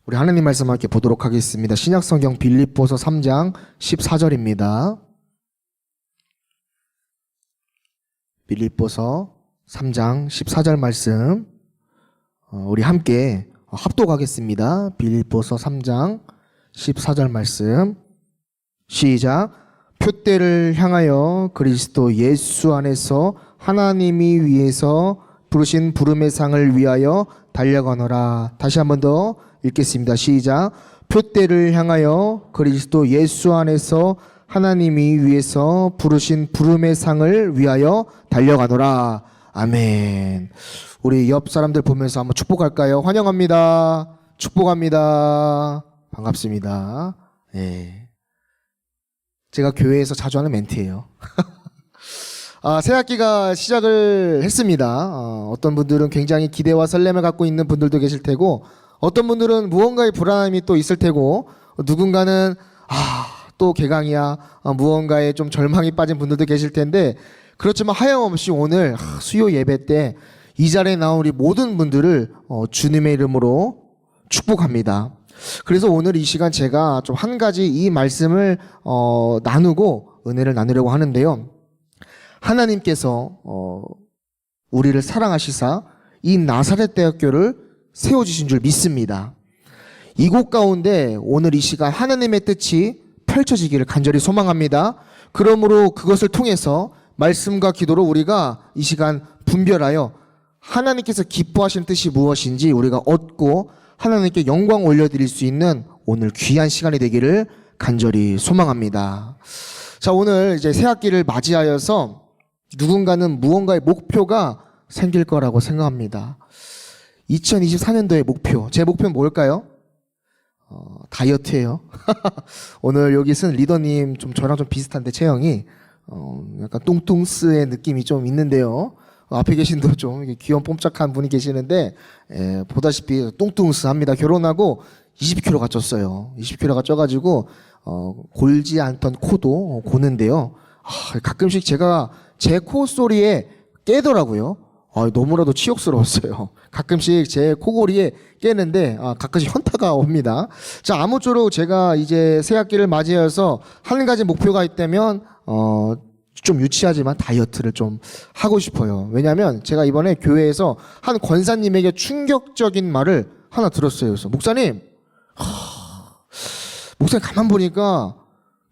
우리 하나님 말씀 함께 보도록 하겠습니다. 신약성경 빌립보서 3장 14절입니다. 빌립보서 3장 14절 말씀 우리 함께 합독하겠습니다. 빌립보서 3장 14절 말씀 시작. 표대를 향하여 그리스도 예수 안에서 하나님이 위해서 부르신 부름의 상을 위하여 달려가노라. 다시 한 번 더 읽겠습니다. 시작. 표대를 향하여 그리스도 예수 안에서 하나님이 위해서 부르신 부름의 상을 위하여 달려가노라. 아멘. 우리 옆 사람들 보면서 한번 축복할까요? 환영합니다. 축복합니다. 반갑습니다. 네. 제가 교회에서 자주 하는 멘트예요. 새 학기가 시작을 했습니다. 어떤 분들은 굉장히 기대와 설렘을 갖고 있는 분들도 계실 테고, 어떤 분들은 무언가의 불안함이 또 있을 테고, 누군가는 또 개강이야, 무언가에 좀 절망이 빠진 분들도 계실 텐데, 그렇지만 하염없이 오늘 수요 예배 때 이 자리에 나온 우리 모든 분들을 주님의 이름으로 축복합니다. 그래서 오늘 이 시간 제가 좀 한 가지 이 말씀을 나누고 은혜를 나누려고 하는데요. 하나님께서 우리를 사랑하시사 이 나사렛 대학교를 세워주신 줄 믿습니다. 이곳 가운데 오늘 이 시간 하나님의 뜻이 펼쳐지기를 간절히 소망합니다. 그러므로 그것을 통해서 말씀과 기도로 우리가 이 시간 분별하여 하나님께서 기뻐하시는 뜻이 무엇인지 우리가 얻고 하나님께 영광 올려드릴 수 있는 오늘 귀한 시간이 되기를 간절히 소망합니다. 자, 오늘 이제 새 학기를 맞이하여서 누군가는 무언가의 목표가 생길 거라고 생각합니다. 2024년도의 목표, 제 목표는 뭘까요? 다이어트예요. 오늘 여기 쓴 리더님 좀 저랑 좀 비슷한데 체형이 약간 뚱뚱스의 느낌이 좀 있는데요. 앞에 계신 분도 좀 귀여운 뽐짝한 분이 계시는데 보다시피 뚱뚱스합니다. 결혼하고 20kg가 쪘어요. 20kg가 쪄가지고 골지 않던 코도 고는데요. 가끔씩 제가 제 코 소리에 깨더라고요. 너무나도 치욕스러웠어요. 가끔씩 제 코골이에 깨는데 가끔씩 현타가 옵니다. 자, 아무쪼록 제가 이제 새 학기를 맞이해서 한 가지 목표가 있다면 좀 유치하지만 다이어트를 좀 하고 싶어요. 왜냐하면 제가 이번에 교회에서 한 권사님에게 충격적인 말을 하나 들었어요. 그래서 목사님 가만 보니까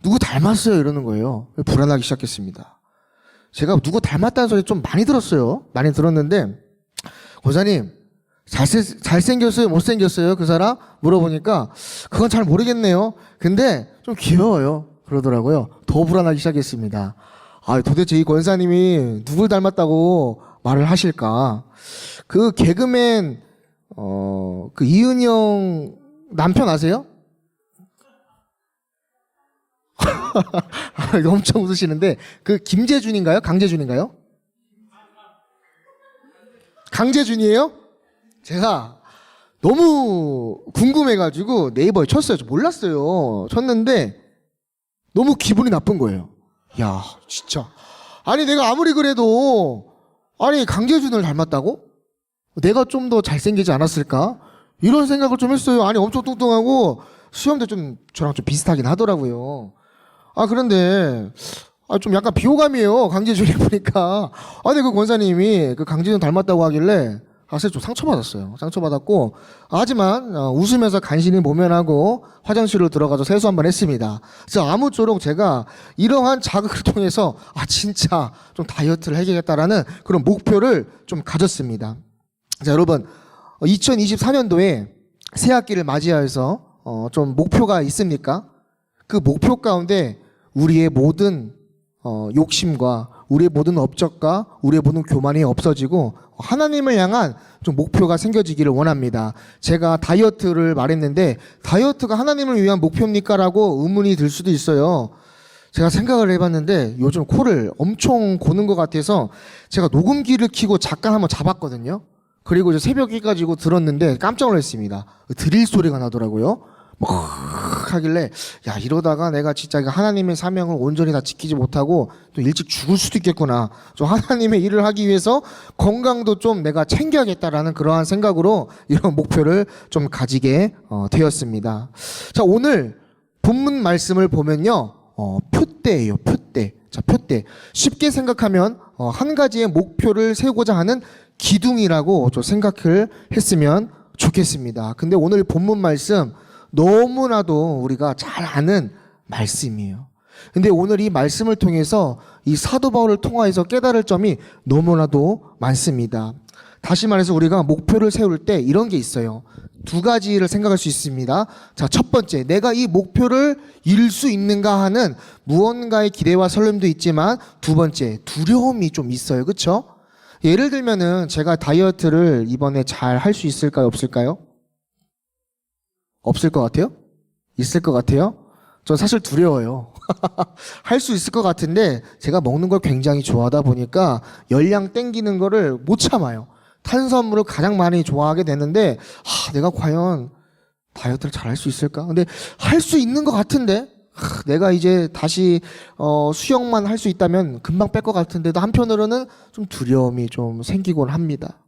누구 닮았어요 이러는 거예요. 불안하기 시작했습니다. 제가 누구 닮았다는 소리 좀 많이 들었어요. 많이 들었는데 권사님 잘생겼어요 못생겼어요 그 사람? 물어보니까 그건 잘 모르겠네요. 근데 좀 귀여워요 그러더라고요. 더 불안하기 시작했습니다. 도대체 이 권사님이 누굴 닮았다고 말을 하실까? 그 개그맨 그 이은영 남편 아세요? 엄청 웃으시는데 그 김재준인가요? 강재준인가요? 강재준이에요? 제가 너무 궁금해가지고 네이버에 쳤어요. 저 몰랐어요. 쳤는데 너무 기분이 나쁜 거예요. 야, 진짜. 아니, 내가 아무리 그래도, 강재준을 닮았다고? 내가 좀 더 잘생기지 않았을까? 이런 생각을 좀 했어요. 엄청 뚱뚱하고, 수염도 좀 저랑 좀 비슷하긴 하더라고요. 그런데, 좀 약간 비호감이에요. 강재준이 보니까. 근데 그 권사님이 그 강재준 닮았다고 하길래, 사실 좀 상처받았어요. 상처받았고, 하지만 웃으면서 간신히 모면하고 화장실로 들어가서 세수 한번 했습니다. 그래서 아무쪼록 제가 이러한 자극을 통해서 진짜 좀 다이어트를 해야겠다라는 그런 목표를 좀 가졌습니다. 자, 여러분 2024년도에 새 학기를 맞이하여서 좀 목표가 있습니까? 그 목표 가운데 우리의 모든 욕심과 우리의 모든 업적과 우리의 모든 교만이 없어지고 하나님을 향한 좀 목표가 생겨지기를 원합니다. 제가 다이어트를 말했는데 다이어트가 하나님을 위한 목표입니까? 라고 의문이 들 수도 있어요. 제가 생각을 해봤는데 요즘 코를 엄청 고는 것 같아서 제가 녹음기를 켜고 잠깐 한번 잡았거든요. 그리고 이제 새벽에 가지고 들었는데 깜짝 놀랐습니다. 드릴 소리가 나더라고요. 막 하길래 야 이러다가 내가 진짜 하나님의 사명을 온전히 다 지키지 못하고 또 일찍 죽을 수도 있겠구나. 좀 하나님의 일을 하기 위해서 건강도 좀 내가 챙겨야겠다라는 그러한 생각으로 이런 목표를 좀 가지게 되었습니다. 자, 오늘 본문 말씀을 보면요, 표대예요. 표대. 자, 표대. 쉽게 생각하면 한 가지의 목표를 세우고자 하는 기둥이라고 좀 생각을 했으면 좋겠습니다. 근데 오늘 본문 말씀 너무나도 우리가 잘 아는 말씀이에요. 근데 오늘 이 말씀을 통해서 이 사도 바울을 통하여서 깨달을 점이 너무나도 많습니다. 다시 말해서 우리가 목표를 세울 때 이런 게 있어요. 두 가지를 생각할 수 있습니다. 자, 첫 번째, 내가 이 목표를 이룰 수 있는가 하는 무언가의 기대와 설렘도 있지만, 두 번째, 두려움이 좀 있어요. 그렇죠? 예를 들면은 제가 다이어트를 이번에 잘 할 수 있을까요? 없을까요? 없을 것 같아요? 있을 것 같아요? 전 사실 두려워요. 할 수 있을 것 같은데 제가 먹는 걸 굉장히 좋아하다 보니까 열량 땡기는 거를 못 참아요. 탄수화물을 가장 많이 좋아하게 되는데 내가 과연 다이어트를 잘 할 수 있을까? 근데 할 수 있는 것 같은데 내가 이제 다시 수영만 할 수 있다면 금방 뺄 것 같은데도 한편으로는 좀 두려움이 좀 생기곤 합니다.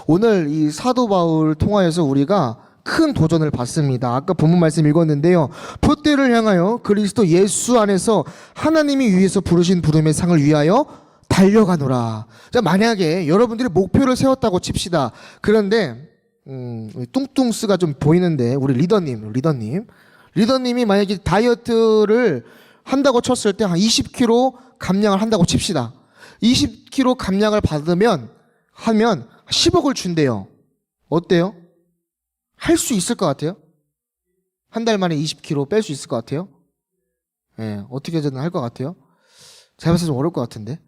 오늘 이 사도 바울 통하여서 우리가 큰 도전을 받습니다. 아까 본문 말씀 읽었는데요. 표대를 향하여 그리스도 예수 안에서 하나님이 위에서 부르신 부름의 상을 위하여 달려가노라. 자, 만약에 여러분들이 목표를 세웠다고 칩시다. 그런데 뚱뚱스가 좀 보이는데 우리 리더님이 만약에 다이어트를 한다고 쳤을 때 한 20kg 감량을 한다고 칩시다. 20kg 감량을 받으면 하면 10억을 준대요. 어때요? 할 수 있을 것 같아요? 한 달 만에 20kg 뺄 수 있을 것 같아요? 예, 어떻게든 할 것 같아요? 제가 봤을 때 좀 어려울 것 같은데.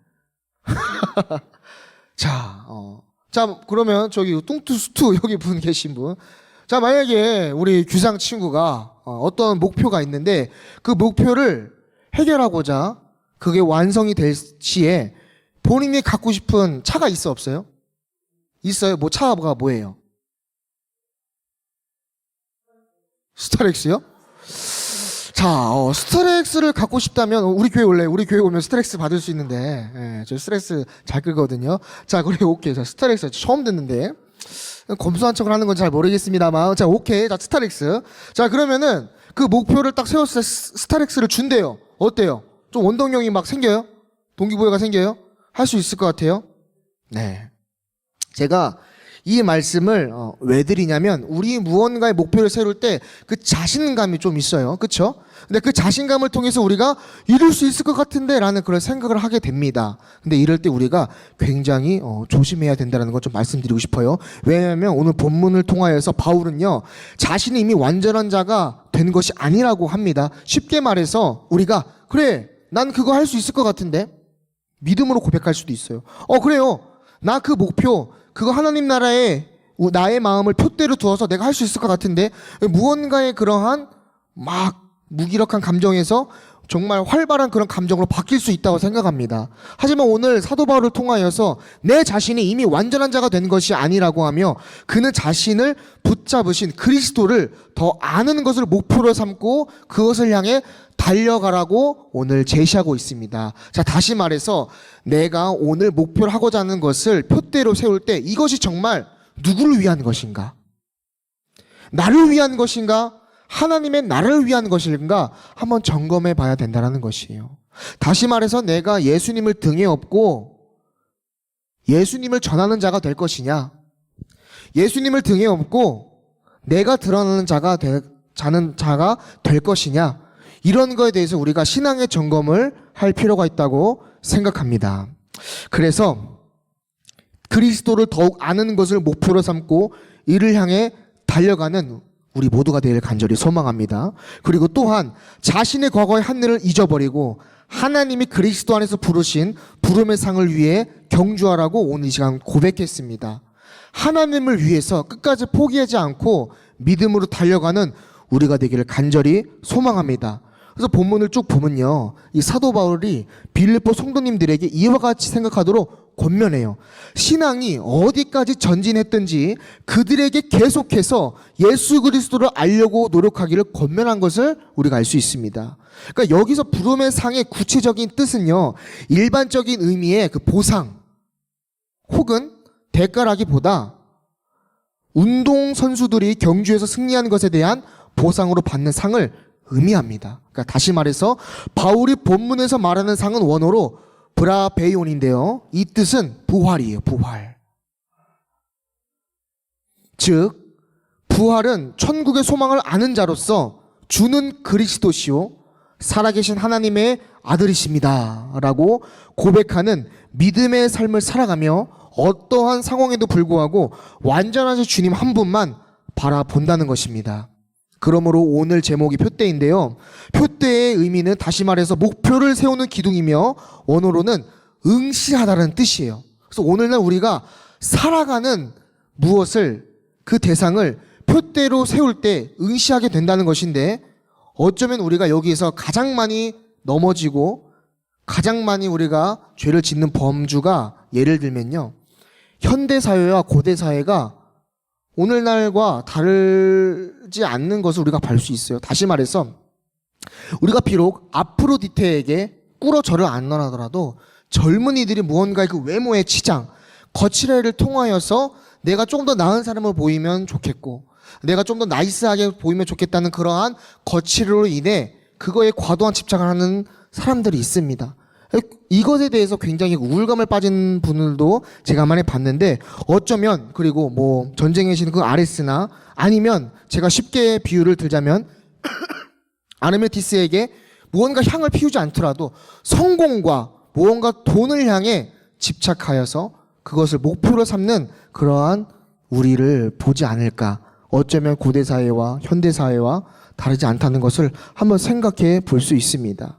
자, 그러면 저기 뚱투스투 여기 분 계신 분. 자, 만약에 우리 규상 친구가 어떤 목표가 있는데 그 목표를 해결하고자 그게 완성이 될 시에 본인이 갖고 싶은 차가 있어 없어요? 있어요. 뭐 차가 뭐예요? 스타렉스요? 자, 스트렉스를 갖고 싶다면 우리 교회 오면 스트렉스 받을 수 있는데, 예, 저 스트렉스 잘 끌거든요. 자, 그래 오케이. 자, 스트렉스 처음 듣는데 검소한 척을 하는 건 잘 모르겠습니다만, 자, 오케이. 자, 스트렉스. 자, 그러면은 그 목표를 딱 세웠을 때 스트렉스를 준대요. 어때요? 좀 원동력이 막 생겨요? 동기부여가 생겨요? 할 수 있을 것 같아요? 네. 제가 이 말씀을 왜 드리냐면 우리 무언가의 목표를 세울 때 그 자신감이 좀 있어요. 그렇죠? 근데 그 자신감을 통해서 우리가 이룰 수 있을 것 같은데 라는 그런 생각을 하게 됩니다. 근데 이럴 때 우리가 굉장히 조심해야 된다는 걸 좀 말씀드리고 싶어요. 왜냐하면 오늘 본문을 통하여서 바울은요, 자신이 이미 완전한 자가 된 것이 아니라고 합니다. 쉽게 말해서 우리가 그래 난 그거 할 수 있을 것 같은데 믿음으로 고백할 수도 있어요. 그래요. 나 그 목표 그거 하나님 나라에 나의 마음을 표대로 두어서 내가 할 수 있을 것 같은데 무언가의 그러한 막 무기력한 감정에서 정말 활발한 그런 감정으로 바뀔 수 있다고 생각합니다. 하지만 오늘 사도 바울을 통하여서 내 자신이 이미 완전한 자가 된 것이 아니라고 하며 그는 자신을 붙잡으신 그리스도를 더 아는 것을 목표로 삼고 그것을 향해 달려가라고 오늘 제시하고 있습니다. 자, 다시 말해서 내가 오늘 목표를 하고자 하는 것을 표대로 세울 때 이것이 정말 누구를 위한 것인가? 나를 위한 것인가? 하나님의 나를 위한 것인가? 한번 점검해 봐야 된다는 것이에요. 다시 말해서 내가 예수님을 등에 업고 예수님을 전하는 자가 될 것이냐? 예수님을 등에 업고 내가 드러나는 자가 될 것이냐? 이런 거에 대해서 우리가 신앙의 점검을 할 필요가 있다고 생각합니다. 그래서 그리스도를 더욱 아는 것을 목표로 삼고 이를 향해 달려가는 우리 모두가 되길 간절히 소망합니다. 그리고 또한 자신의 과거의 한 일을 잊어버리고 하나님이 그리스도 안에서 부르신 부름의 상을 위해 경주하라고 오늘 이 시간 고백했습니다. 하나님을 위해서 끝까지 포기하지 않고 믿음으로 달려가는 우리가 되기를 간절히 소망합니다. 그래서 본문을 쭉 보면요, 이 사도 바울이 빌립보 성도님들에게 이와 같이 생각하도록 권면해요. 신앙이 어디까지 전진했든지 그들에게 계속해서 예수 그리스도를 알려고 노력하기를 권면한 것을 우리가 알 수 있습니다. 그러니까 여기서 부름의 상의 구체적인 뜻은요, 일반적인 의미의 그 보상 혹은 대가라기보다 운동 선수들이 경주에서 승리한 것에 대한 보상으로 받는 상을 의미합니다. 그러니까 다시 말해서 바울이 본문에서 말하는 상은 원어로 브라베이온인데요, 이 뜻은 부활이에요. 부활. 즉 부활은 천국의 소망을 아는 자로서 주는 그리스도시요 살아계신 하나님의 아들이십니다 라고 고백하는 믿음의 삶을 살아가며 어떠한 상황에도 불구하고 완전하신 주님 한 분만 바라본다는 것입니다. 그러므로 오늘 제목이 표대인데요, 표대의 의미는 다시 말해서 목표를 세우는 기둥이며 원어로는 응시하다라는 뜻이에요. 그래서 오늘날 우리가 살아가는 무엇을, 그 대상을 표대로 세울 때 응시하게 된다는 것인데, 어쩌면 우리가 여기에서 가장 많이 넘어지고 가장 많이 우리가 죄를 짓는 범주가, 예를 들면요, 현대사회와 고대사회가 오늘날과 다르지 않는 것을 우리가 볼 수 있어요. 다시 말해서 우리가 비록 아프로디테에게 꿇어 절을 안 넣어라더라도 젊은이들이 무언가의 그 외모의 치장, 거칠애를 통하여서 내가 좀 더 나은 사람을 보이면 좋겠고 내가 좀 더 나이스하게 보이면 좋겠다는 그러한 거칠애로 인해 그거에 과도한 집착을 하는 사람들이 있습니다. 이것에 대해서 굉장히 우울감을 빠진 분들도 제가 많이 봤는데, 어쩌면 그리고 뭐 전쟁에 계시는 그 아레스나 아니면 제가 쉽게 비유를 들자면 아르메티스에게 무언가 향을 피우지 않더라도 성공과 무언가 돈을 향해 집착하여서 그것을 목표로 삼는 그러한 우리를 보지 않을까. 어쩌면 고대사회와 현대사회와 다르지 않다는 것을 한번 생각해 볼 수 있습니다.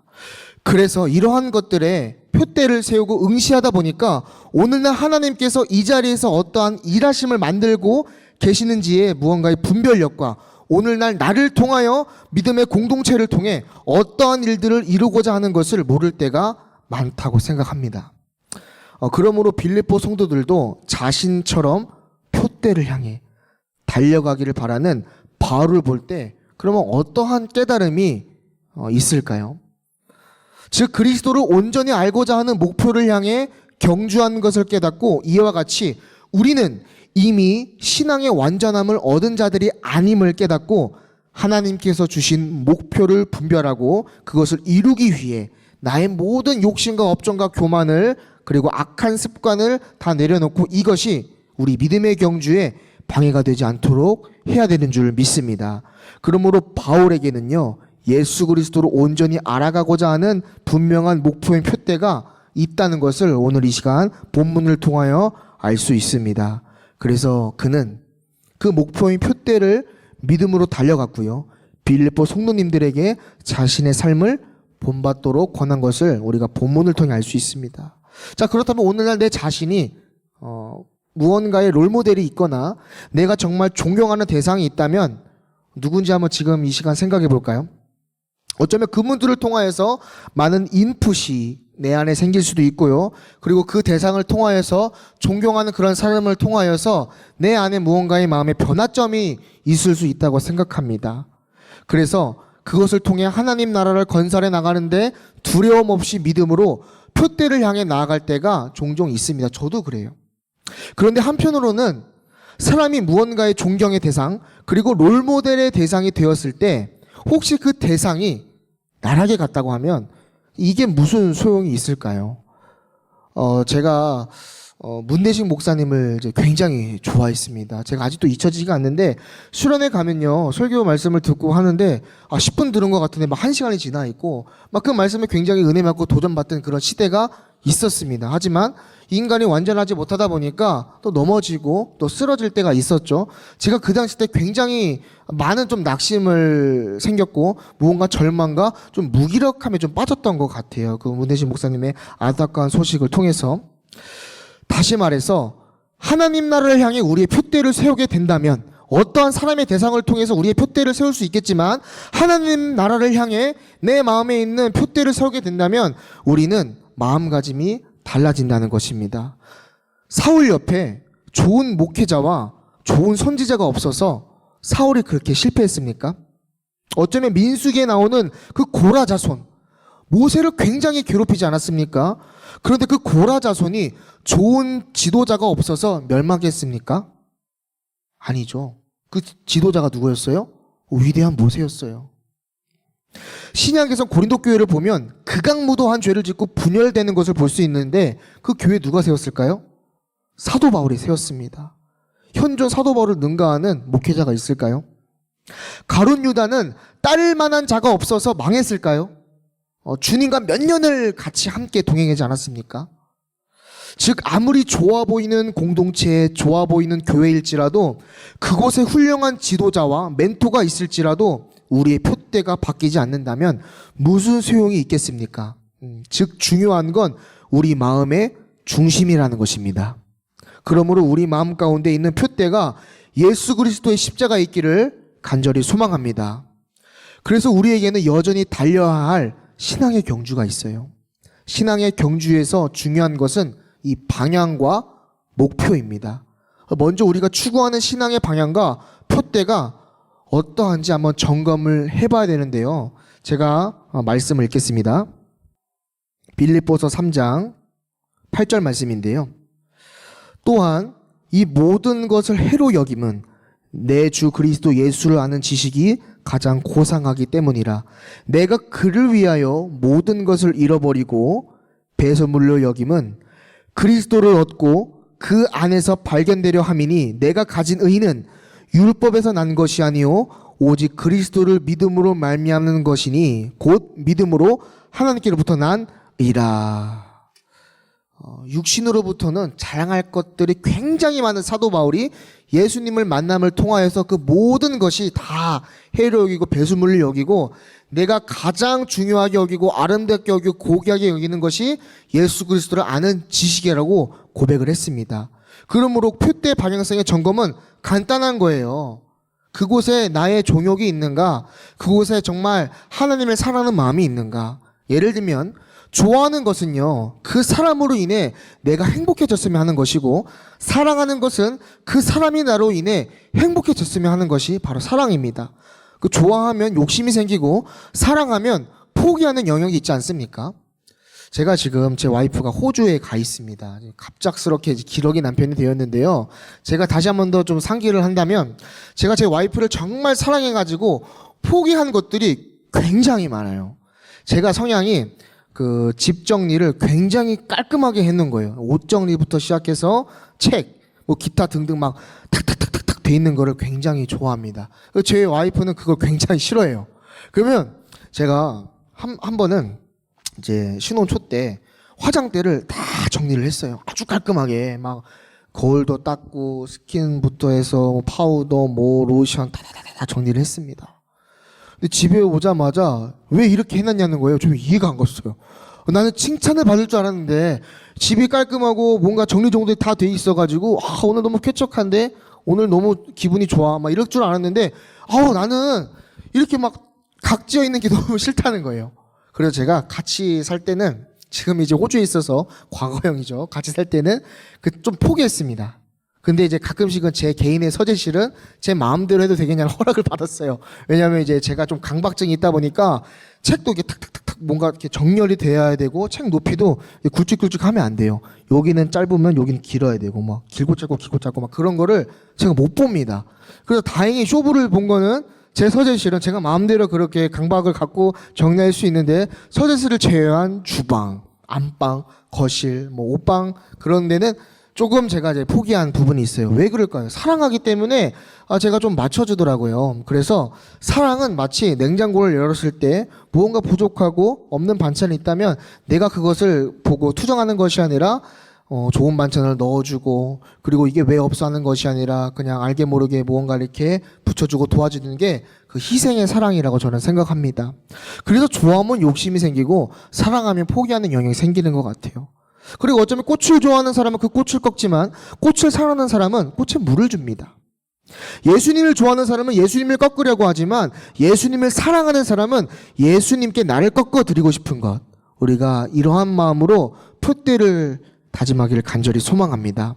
그래서 이러한 것들에 표대를 세우고 응시하다 보니까 오늘날 하나님께서 이 자리에서 어떠한 일하심을 만들고 계시는지에 무언가의 분별력과 오늘날 나를 통하여 믿음의 공동체를 통해 어떠한 일들을 이루고자 하는 것을 모를 때가 많다고 생각합니다. 그러므로 빌립보 성도들도 자신처럼 표대를 향해 달려가기를 바라는 바울을 볼 때 그러면 어떠한 깨달음이 있을까요? 즉 그리스도를 온전히 알고자 하는 목표를 향해 경주하는 것을 깨닫고 이와 같이 우리는 이미 신앙의 완전함을 얻은 자들이 아님을 깨닫고 하나님께서 주신 목표를 분별하고 그것을 이루기 위해 나의 모든 욕심과 업종과 교만을 그리고 악한 습관을 다 내려놓고 이것이 우리 믿음의 경주에 방해가 되지 않도록 해야 되는 줄 믿습니다. 그러므로 바울에게는요, 예수 그리스도를 온전히 알아가고자 하는 분명한 목표인 표대가 있다는 것을 오늘 이 시간 본문을 통하여 알 수 있습니다. 그래서 그는 그 목표인 표대를 믿음으로 달려갔고요, 빌립보 성도님들에게 자신의 삶을 본받도록 권한 것을 우리가 본문을 통해 알 수 있습니다. 자, 그렇다면 오늘날 내 자신이 무언가의 롤모델이 있거나 내가 정말 존경하는 대상이 있다면 누군지 한번 지금 이 시간 생각해 볼까요? 어쩌면 그분들을 통하여서 많은 인풋이 내 안에 생길 수도 있고요, 그리고 그 대상을 통하여서 존경하는 그런 사람을 통하여서 내 안에 무언가의 마음의 변화점이 있을 수 있다고 생각합니다. 그래서 그것을 통해 하나님 나라를 건설해 나가는데 두려움 없이 믿음으로 표대를 향해 나아갈 때가 종종 있습니다. 저도 그래요. 그런데 한편으로는 사람이 무언가의 존경의 대상 그리고 롤모델의 대상이 되었을 때 혹시 그 대상이 나락에 갔다고 하면 이게 무슨 소용이 있을까요? 제가 문대식 목사님을 이제 굉장히 좋아했습니다. 제가 아직도 잊혀지지가 않는데 수련회 가면요, 설교 말씀을 듣고 하는데 10분 들은 것 같은데 막 1시간이 지나 있고 막 그 말씀에 굉장히 은혜 받고 도전받던 그런 시대가 있었습니다. 하지만 인간이 완전하지 못하다 보니까 또 넘어지고 또 쓰러질 때가 있었죠. 제가 그 당시 때 굉장히 많은 좀 낙심을 생겼고 무언가 절망과 좀 무기력함에 좀 빠졌던 것 같아요. 그 문대식 목사님의 안타까운 소식을 통해서. 다시 말해서 하나님 나라를 향해 우리의 표대를 세우게 된다면 어떠한 사람의 대상을 통해서 우리의 표대를 세울 수 있겠지만 하나님 나라를 향해 내 마음에 있는 표대를 세우게 된다면 우리는 마음가짐이 달라진다는 것입니다. 사울 옆에 좋은 목회자와 좋은 선지자가 없어서 사울이 그렇게 실패했습니까? 어쩌면 민수기에 나오는 그 고라 자손, 모세를 굉장히 괴롭히지 않았습니까? 그런데 그 고라 자손이 좋은 지도자가 없어서 멸망했습니까? 아니죠. 그 지도자가 누구였어요? 위대한 모세였어요. 신약에서 고린도 교회를 보면 극악무도한 죄를 짓고 분열되는 것을 볼 수 있는데 그 교회 누가 세웠을까요? 사도 바울이 세웠습니다. 현존 사도 바울을 능가하는 목회자가 있을까요? 가룟 유다는 따를 만한 자가 없어서 망했을까요? 주님과 몇 년을 같이 함께 동행하지 않았습니까? 즉 아무리 좋아 보이는 공동체, 좋아 보이는 교회일지라도 그곳에 훌륭한 지도자와 멘토가 있을지라도 우리의 표대가 바뀌지 않는다면 무슨 소용이 있겠습니까? 즉 중요한 건 우리 마음의 중심이라는 것입니다. 그러므로 우리 마음 가운데 있는 표대가 예수 그리스도의 십자가 있기를 간절히 소망합니다. 그래서 우리에게는 여전히 달려야 할 신앙의 경주가 있어요. 신앙의 경주에서 중요한 것은 이 방향과 목표입니다. 먼저 우리가 추구하는 신앙의 방향과 표대가 어떠한지 한번 점검을 해봐야 되는데요. 제가 말씀을 읽겠습니다. 빌립보서 3장 8절 말씀인데요. 또한 이 모든 것을 해로 여김은 내 주 그리스도 예수를 아는 지식이 가장 고상하기 때문이라. 내가 그를 위하여 모든 것을 잃어버리고 배설물로 여김은 그리스도를 얻고 그 안에서 발견되려 함이니 내가 가진 의는 율법에서 난 것이 아니요 오직 그리스도를 믿음으로 말미암는 것이니 곧 믿음으로 하나님께로부터 난 의라. 육신으로부터는 자랑할 것들이 굉장히 많은 사도 바울이 예수님을 만남을 통하여서 그 모든 것이 다 해로 여기고 배수물을 여기고 내가 가장 중요하게 여기고 아름답게 여기고 고귀하게 여기는 것이 예수 그리스도를 아는 지식이라고 고백을 했습니다. 그러므로 표대 방향성의 점검은 간단한 거예요. 그곳에 나의 종욕이 있는가? 그곳에 정말 하나님을 사랑하는 마음이 있는가? 예를 들면 좋아하는 것은요, 그 사람으로 인해 내가 행복해졌으면 하는 것이고, 사랑하는 것은 그 사람이 나로 인해 행복해졌으면 하는 것이 바로 사랑입니다. 그 좋아하면 욕심이 생기고, 사랑하면 포기하는 영역이 있지 않습니까? 제가 지금 제 와이프가 호주에 가 있습니다. 갑작스럽게 기러기 남편이 되었는데요. 제가 다시 한 번 더 좀 상기를 한다면, 제가 제 와이프를 정말 사랑해가지고 포기한 것들이 굉장히 많아요. 제가 성향이 그 집 정리를 굉장히 깔끔하게 해놓은 거예요. 옷 정리부터 시작해서 책, 뭐 기타 등등 막 탁탁탁탁탁 돼 있는 거를 굉장히 좋아합니다. 제 와이프는 그걸 굉장히 싫어해요. 그러면 제가 한 번은 이제 신혼 초 때 화장대를 다 정리를 했어요. 아주 깔끔하게 막 거울도 닦고 스킨부터 해서 뭐 파우더, 뭐 로션 다 정리를 했습니다. 근데 집에 오자마자 왜 이렇게 해놨냐는 거예요. 좀 이해가 안 갔어요. 나는 칭찬을 받을 줄 알았는데 집이 깔끔하고 뭔가 정리정돈이 다 돼 있어가지고 오늘 너무 쾌적한데 오늘 너무 기분이 좋아 막 이럴 줄 알았는데 나는 이렇게 막 각지어 있는 게 너무 싫다는 거예요. 그래서 제가 같이 살 때는 지금 이제 호주에 있어서 과거형이죠. 같이 살 때는 좀 포기했습니다. 근데 이제 가끔씩은 제 개인의 서재실은 제 마음대로 해도 되겠냐는 허락을 받았어요. 왜냐하면 이제 제가 좀 강박증이 있다 보니까 책도 이렇게 탁탁탁탁 뭔가 이렇게 정렬이 돼야 되고 책 높이도 굵직굵직 하면 안 돼요. 여기는 짧으면 여기는 길어야 되고 막 길고 짧고 막 그런 거를 제가 못 봅니다. 그래서 다행히 쇼부를 본 거는 제 서재실은 제가 마음대로 그렇게 강박을 갖고 정리할 수 있는데 서재실을 제외한 주방, 안방, 거실, 뭐 옷방 그런 데는 조금 제가 이제 포기한 부분이 있어요. 왜 그럴까요? 사랑하기 때문에 제가 좀 맞춰주더라고요. 그래서 사랑은 마치 냉장고를 열었을 때 무언가 부족하고 없는 반찬이 있다면 내가 그것을 보고 투정하는 것이 아니라 좋은 반찬을 넣어주고 그리고 이게 왜 없어 하는 것이 아니라 그냥 알게 모르게 무언가 이렇게 붙여주고 도와주는 게 그 희생의 사랑이라고 저는 생각합니다. 그래서 좋아하면 욕심이 생기고 사랑하면 포기하는 영역이 생기는 것 같아요. 그리고 어쩌면 꽃을 좋아하는 사람은 그 꽃을 꺾지만 꽃을 사랑하는 사람은 꽃에 물을 줍니다. 예수님을 좋아하는 사람은 예수님을 꺾으려고 하지만 예수님을 사랑하는 사람은 예수님께 나를 꺾어 드리고 싶은 것. 우리가 이러한 마음으로 표대를 다짐하기를 간절히 소망합니다.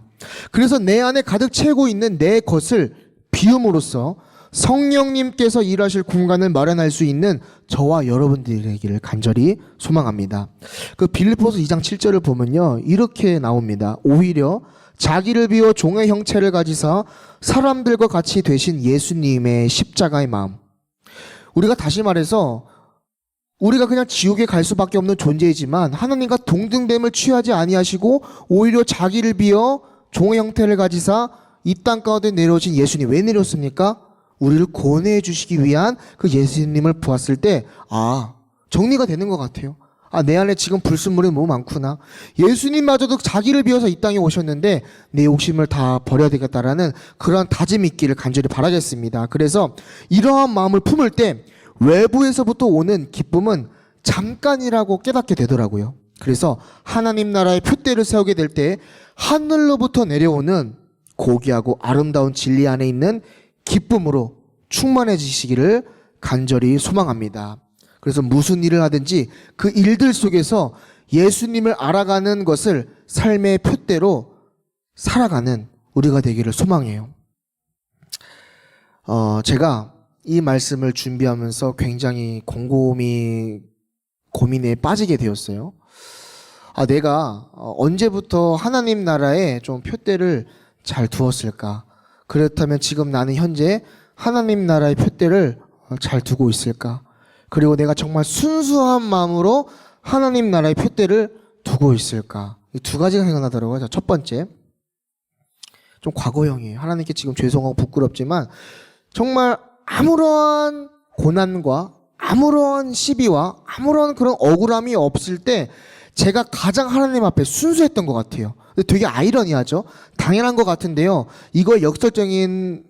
그래서 내 안에 가득 채우고 있는 내 것을 비움으로써 성령님께서 일하실 공간을 마련할 수 있는 저와 여러분들이 되기를 간절히 소망합니다. 그 빌립보서 2장 7절을 보면요, 이렇게 나옵니다. 오히려 자기를 비워 종의 형체를 가지사 사람들과 같이 되신 예수님의 십자가의 마음. 우리가 다시 말해서 우리가 그냥 지옥에 갈 수밖에 없는 존재이지만 하나님과 동등됨을 취하지 아니하시고 오히려 자기를 비어 종의 형태를 가지사 이 땅 가운데 내려오신 예수님. 왜 내렸습니까? 우리를 구원해 주시기 위한 그 예수님을 보았을 때 정리가 되는 것 같아요. 내 안에 지금 불순물이 너무 많구나. 예수님마저도 자기를 비워서 이 땅에 오셨는데 내 욕심을 다 버려야 되겠다라는 그런 다짐이 있기를 간절히 바라겠습니다. 그래서 이러한 마음을 품을 때 외부에서부터 오는 기쁨은 잠깐이라고 깨닫게 되더라고요. 그래서 하나님 나라의 표대를 세우게 될 때 하늘로부터 내려오는 고귀하고 아름다운 진리 안에 있는 기쁨으로 충만해지시기를 간절히 소망합니다. 그래서 무슨 일을 하든지 그 일들 속에서 예수님을 알아가는 것을 삶의 표대로 살아가는 우리가 되기를 소망해요. 제가 이 말씀을 준비하면서 굉장히 곰곰이 고민에 빠지게 되었어요. 내가 언제부터 하나님 나라에 좀 표대를 잘 두었을까? 그렇다면 지금 나는 현재 하나님 나라의 표대를 잘 두고 있을까? 그리고 내가 정말 순수한 마음으로 하나님 나라의 표대를 두고 있을까? 이 두 가지가 생각나더라고요. 첫 번째, 좀 과거형이에요. 하나님께 지금 죄송하고 부끄럽지만 정말 아무런 고난과 아무런 시비와 아무런 그런 억울함이 없을 때 제가 가장 하나님 앞에 순수했던 것 같아요. 근데 되게 아이러니하죠? 당연한 것 같은데요. 이걸 역설적인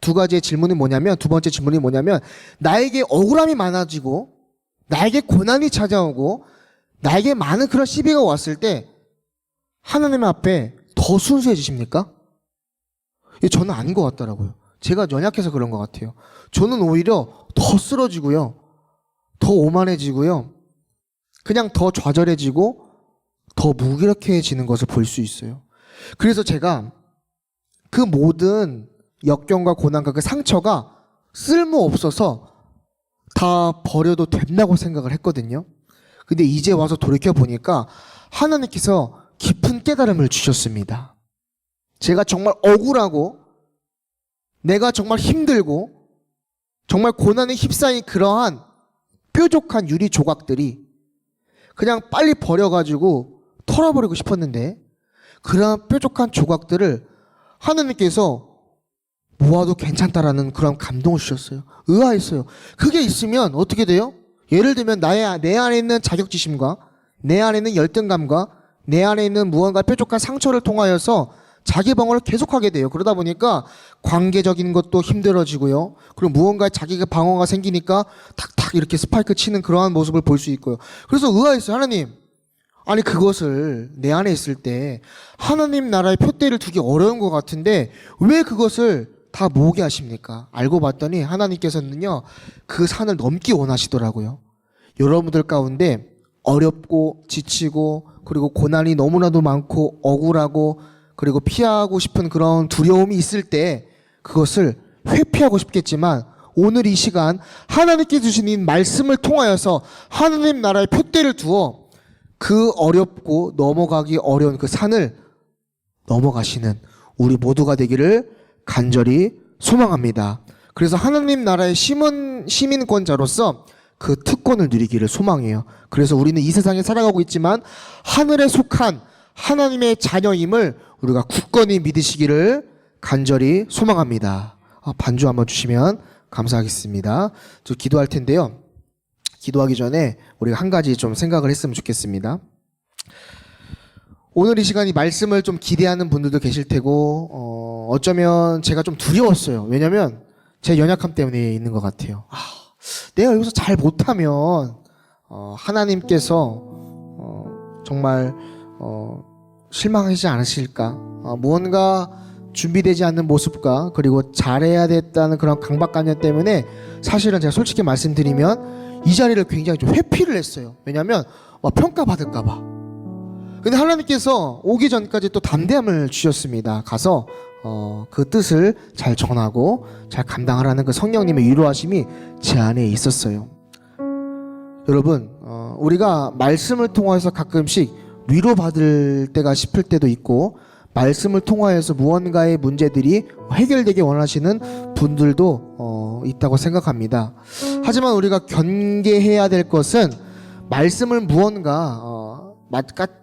두 번째 질문이 뭐냐면 나에게 억울함이 많아지고 나에게 고난이 찾아오고 나에게 많은 그런 시비가 왔을 때 하나님 앞에 더 순수해지십니까? 저는 아닌 것 같더라고요. 제가 연약해서 그런 것 같아요. 저는 오히려 더 쓰러지고요, 더 오만해지고요, 그냥 더 좌절해지고 더 무기력해지는 것을 볼 수 있어요. 그래서 제가 그 모든 역경과 고난과 그 상처가 쓸모없어서 다 버려도 된다고 생각을 했거든요. 근데 이제 와서 돌이켜보니까 하나님께서 깊은 깨달음을 주셨습니다. 제가 정말 억울하고 내가 정말 힘들고 정말 고난에 휩싸인 그러한 뾰족한 유리 조각들이 그냥 빨리 버려가지고 털어버리고 싶었는데 그러한 뾰족한 조각들을 하나님께서 모아도 괜찮다라는 그런 감동을 주셨어요. 의아했어요. 그게 있으면 어떻게 돼요? 예를 들면 내 안에 있는 자격지심과 내 안에 있는 열등감과 내 안에 있는 무언가 뾰족한 상처를 통하여서 자기 방어를 계속하게 돼요. 그러다 보니까 관계적인 것도 힘들어지고요. 그리고 무언가 자기가 방어가 생기니까 탁탁 이렇게 스파이크 치는 그러한 모습을 볼 수 있고요. 그래서 의아했어요. 하나님, 아니 그것을 내 안에 있을 때 하나님 나라의 표대를 두기 어려운 것 같은데 왜 그것을 다 모으게 하십니까? 알고 봤더니 하나님께서는요, 그 산을 넘기 원하시더라고요. 여러분들 가운데 어렵고 지치고 그리고 고난이 너무나도 많고 억울하고 그리고 피하고 싶은 그런 두려움이 있을 때 그것을 회피하고 싶겠지만 오늘 이 시간 하나님께 주신 이 말씀을 통하여서 하나님 나라의 표대를 두어 그 어렵고 넘어가기 어려운 그 산을 넘어가시는 우리 모두가 되기를 간절히 소망합니다. 그래서 하나님 나라의 시민권자로서 그 특권을 누리기를 소망해요. 그래서 우리는 이 세상에 살아가고 있지만 하늘에 속한 하나님의 자녀임을 우리가 굳건히 믿으시기를 간절히 소망합니다. 반주 한번 주시면 감사하겠습니다. 저 기도할 텐데요. 기도하기 전에 우리가 한 가지 좀 생각을 했으면 좋겠습니다. 오늘 이 시간이 말씀을 좀 기대하는 분들도 계실 테고 어쩌면 제가 좀 두려웠어요. 왜냐면 제 연약함 때문에 있는 것 같아요. 내가 여기서 잘 못하면 하나님께서 정말 실망하지 않으실까? 무언가 준비되지 않는 모습과 그리고 잘해야 됐다는 그런 강박관념 때문에 사실은 제가 솔직히 말씀드리면 이 자리를 굉장히 좀 회피를 했어요. 왜냐하면 평가받을까 봐. 근데 하나님께서 오기 전까지 또 담대함을 주셨습니다. 가서 그 뜻을 잘 전하고 잘 감당하라는 그 성령님의 위로하심이 제 안에 있었어요. 여러분, 우리가 말씀을 통해서 가끔씩 위로받을 때가 싶을 때도 있고, 말씀을 통하여서 무언가의 문제들이 해결되기 원하시는 분들도 있다고 생각합니다. 하지만 우리가 경계해야 될 것은 말씀을 무언가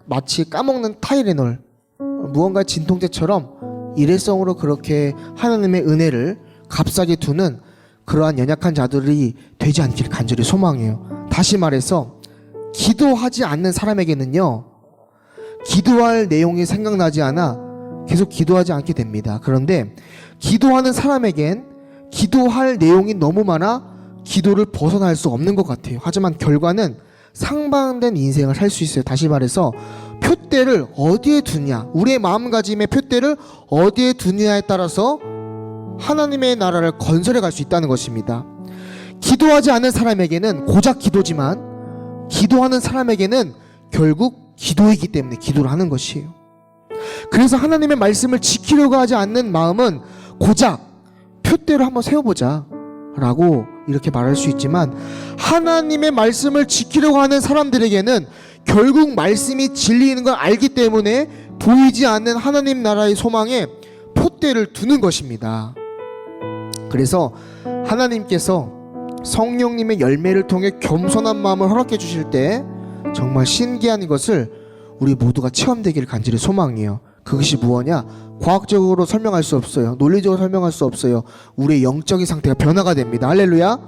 마치 까먹는 타이레놀, 무언가 진통제처럼 일회성으로 그렇게 하나님의 은혜를 값싸게 두는 그러한 연약한 자들이 되지 않기를 간절히 소망해요. 다시 말해서 기도하지 않는 사람에게는요, 기도할 내용이 생각나지 않아 계속 기도하지 않게 됩니다. 그런데 기도하는 사람에겐 기도할 내용이 너무 많아 기도를 벗어날 수 없는 것 같아요. 하지만 결과는 상반된 인생을 살 수 있어요. 다시 말해서 표대를 어디에 두냐, 우리의 마음가짐의 표대를 어디에 두냐에 따라서 하나님의 나라를 건설해 갈 수 있다는 것입니다. 기도하지 않는 사람에게는 고작 기도지만, 기도하는 사람에게는 결국 기도이기 때문에 기도를 하는 것이에요. 그래서 하나님의 말씀을 지키려고 하지 않는 마음은 고작 표대로 한번 세워보자 라고 이렇게 말할 수 있지만, 하나님의 말씀을 지키려고 하는 사람들에게는 결국 말씀이 진리인 걸 알기 때문에 보이지 않는 하나님 나라의 소망에 표대를 두는 것입니다. 그래서 하나님께서 성령님의 열매를 통해 겸손한 마음을 허락해 주실 때 정말 신기한 것을 우리 모두가 체험되기를 간절히 소망해요. 그것이 무엇이냐? 과학적으로 설명할 수 없어요. 논리적으로 설명할 수 없어요. 우리의 영적인 상태가 변화가 됩니다. 할렐루야.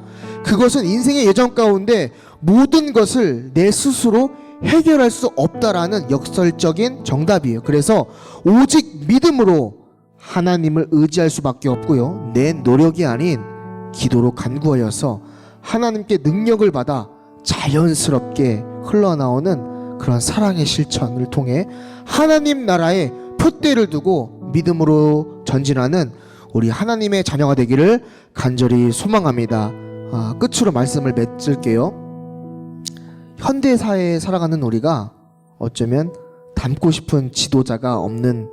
그것은 인생의 예정 가운데 모든 것을 내 스스로 해결할 수 없다라는 역설적인 정답이에요. 그래서 오직 믿음으로 하나님을 의지할 수밖에 없고요, 내 노력이 아닌 기도로 간구하여서 하나님께 능력을 받아 자연스럽게 흘러나오는 그런 사랑의 실천을 통해 하나님 나라에 표대를 두고 믿음으로 전진하는 우리 하나님의 자녀가 되기를 간절히 소망합니다. 끝으로 말씀을 맺을게요. 현대사회에 살아가는 우리가 어쩌면 닮고 싶은 지도자가 없는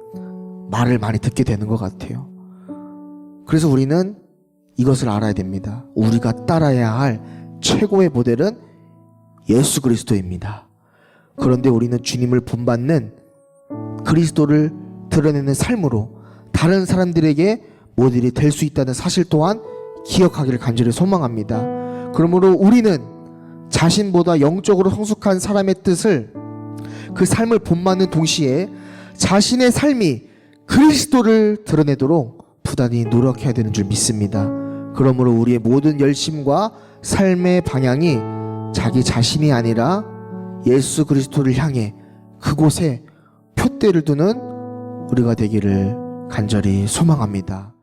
말을 많이 듣게 되는 것 같아요. 그래서 우리는 이것을 알아야 됩니다. 우리가 따라야 할 최고의 모델은 예수 그리스도입니다. 그런데 우리는 주님을 본받는 그리스도를 드러내는 삶으로 다른 사람들에게 모델이 될 수 있다는 사실 또한 기억하기를 간절히 소망합니다. 그러므로 우리는 자신보다 영적으로 성숙한 사람의 뜻을, 그 삶을 본받는 동시에 자신의 삶이 그리스도를 드러내도록 부단히 노력해야 되는 줄 믿습니다. 그러므로 우리의 모든 열심과 삶의 방향이 자기 자신이 아니라 예수 그리스도를 향해 그곳에 표대를 두는 우리가 되기를 간절히 소망합니다.